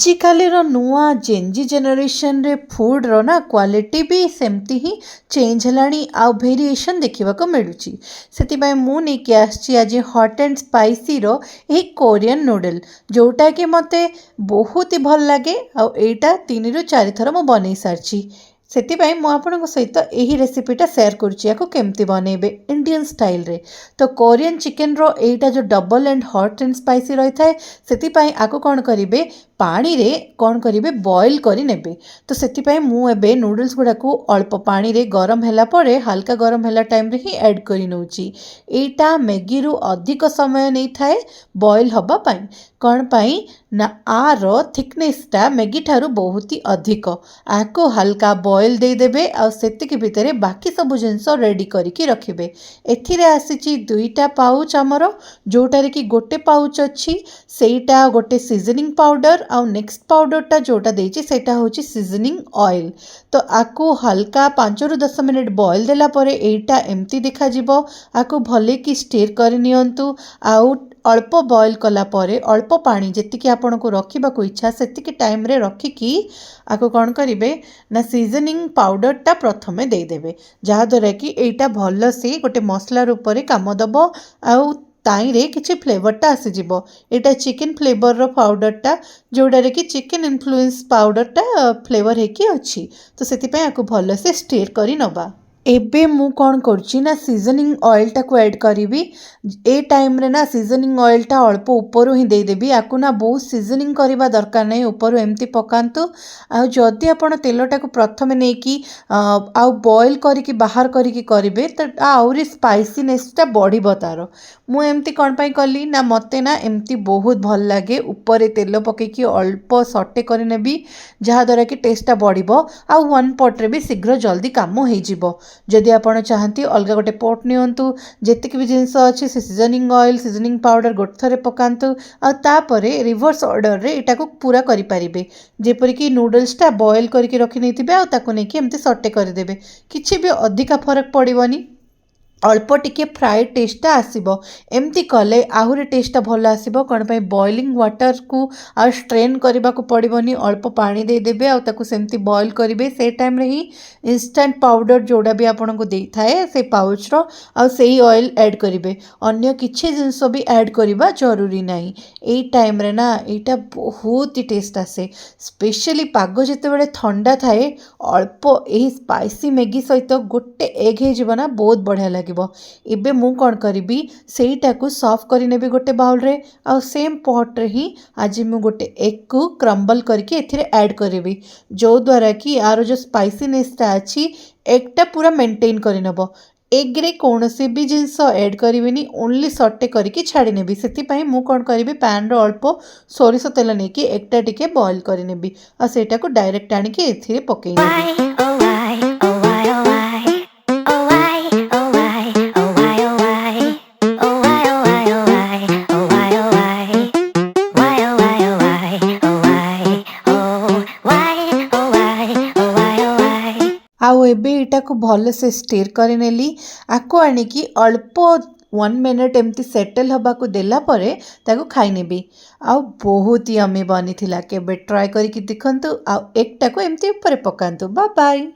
आजिकालीर नुआ Gen Z generation रे फूड्र ना क्वालिटी भी सेमती ही चेंज हेलाणी आ वेरिएशन देखा मिलूँ से मुझे आसी आज हॉट एंड स्पाइसी रो यही कोरियन नूडल जोटा कि मते बहुत ही भल लगे आईटा 3 ରୁ 4 थर मु बन सारी से मुझे सहित यही रेसिपीटा सेयार करमती बनइबे इंडियन स्टाइल रे। तो कोरियन चिकेन रो एटा जो double and hot and spicy रही थाए से आपको कौन करेंगे पानी रे कौन करेंगे बॉईल करी नेबे। तो से मुझे नूडल्स गुड़ा को अल्प पानी रे गरम हैला परे हल्का गरम हैला टाइम रे ही ऐड करी नउची। एटा मैगी रु अधिक समय नहीं थाए बॉईल हबा पाई कौन पाई ना आर थिकनेसटा मैगी ठारू बहुत ही अधिक आको हल्का बॉईल दे देबे आ सेतिक भितरे बाकी सब जिनस रेडी करिकी रखिबे। एथिरे आसीची 2टा पाउच आमर जोटारे कि गोटे पाउच अच्छी सेटा गोटे सीजनिंग पाउडर आउ नेक्स्ट पाउडरटा जोटा देइछि सेटा होछि सीजनिंग ऑयल। तो आकु हल्का 5 ରୁ 10 मिनिट बॉईल देला परे एटा एमती देखा जिवो आकु भले कि स्टीर करि नियंतु आउ अल्प बॉईल कला परे अल्प पानी जेतिकी आपन को रखिबा को इच्छा सेतिकी टाइम रे रखिकी आको कौन करिवे ना सीजनिंग पाउडरटा प्रथमे दे देबे जहा द्वारा कि एटा भल से गोटे मसला रूप रे काम दबो आउ ताईरे किछि फ्लेवरटा आसीजिवो। एटा चिकेन फ्लेवर रो पाउडरटा जोडारे कि चिकेन इन्फ्लुएंस पाउडरटा फ्लेवर हेकी अच्छी। तो सेति पय आको भल से स्टीर करी नबा। एबे मु कौन करछि ना सीजनिंग ऑयलटा को ऐड करिवि ए टाइम रे ना सीजनिंग ऑयलटा अल्प ऊपर ही दे देबी आकु ना बहुत सीजनिंग करबा दरकार नै ऊपर एमती पकांतु आ जदी आपण तेलटा को प्रथमे नै कि आ बॉईल करिकि बाहर करिकि करिवे त आउरी स्पाइसीनेसटा बढ़िबो तारो। मु एमती कोन पई कली ना मते ना एमती बहुत भल लागे ऊपर तेल पकेकि अल्प सटे करि नेबी जहा द्वारा कि टेस्टटा बढ़िबो आ वन पॉट रे भी शीघ्र जल्दी काम हो जिवो। जदि आपण चाहती अलग गोटे पॉट नियंतु जेतिक भी जिनस अच्छी सीजनिंग ऑयल सीजनिंग पाउडर गोटे थरे पकांतु आ तापरे रिवर्स ऑर्डर रे एटा को पूरा करि परिबे जेपरि कि नूडल्सटा बॉईल करके रखि नैतिबे आ ताको नेकी एमती सटे कर देबे किछि भी अधिका फरक पड़िबनी अल्प टिके फ्राए टेस्टा आसीबो एमती कले आहुरी टेस्टा भल आसीबो कौन पाई बॉइलिंग वाटर को आ स्ट्रेन करबा को पड़िबनी अल्प पानी दे देबे आ ताको सेमती बॉईल करिवे से टाइम रे ही इंस्टेंट पाउडर जोड़ा भी आपन को देई थाए से पाउच रो आ सेही ऑयल ऐड करिवे अन्य किछि जिंस भी ऐड करबा जरूरी नाही। ए टाइम रे ना एटा बहुत ही टेस्ट आसे स्पेशली पाग जते बेले ठंडा थाए अल्प एही स्पाइसी मैगी सहित गोटे एग हे जिवना बहुत बढ़िया लागे। एबे मु कौन करी सेटा को सर्व करी नेबी गोटे बाउल रे आ सेम पॉट रे ही आज मु गोटे एग को क्रम्बल करके एथिरे ऐड करेबी जो द्वारा कि यार जो स्पाइसीनेसटा अच्छी एगटा पूरा मेंटेन करि नबो। एग रे कौनसी भी जिनस ऐड करिवेनी ओनली सटे करके छाड़ी नेबी सेति मु कौन करी पैन रो अल्प सोरिष तेल नेकी एगटा टिके बॉईल करि नेबी आ सेटा को डायरेक्ट आनी के एथिरे पकेई नेबी। आउ एबे एटा को भल से स्टीर करि नेली आको आनिकी अल्प 1 मिनट एमती सेटल हबा को देला परे ताको खाई नेबी आउ बहुत ही यम्मी बनी थिला। केबे ट्राई करिकि देखंतु आउ एकटा को एमती ऊपर पकांतु। Bye bye.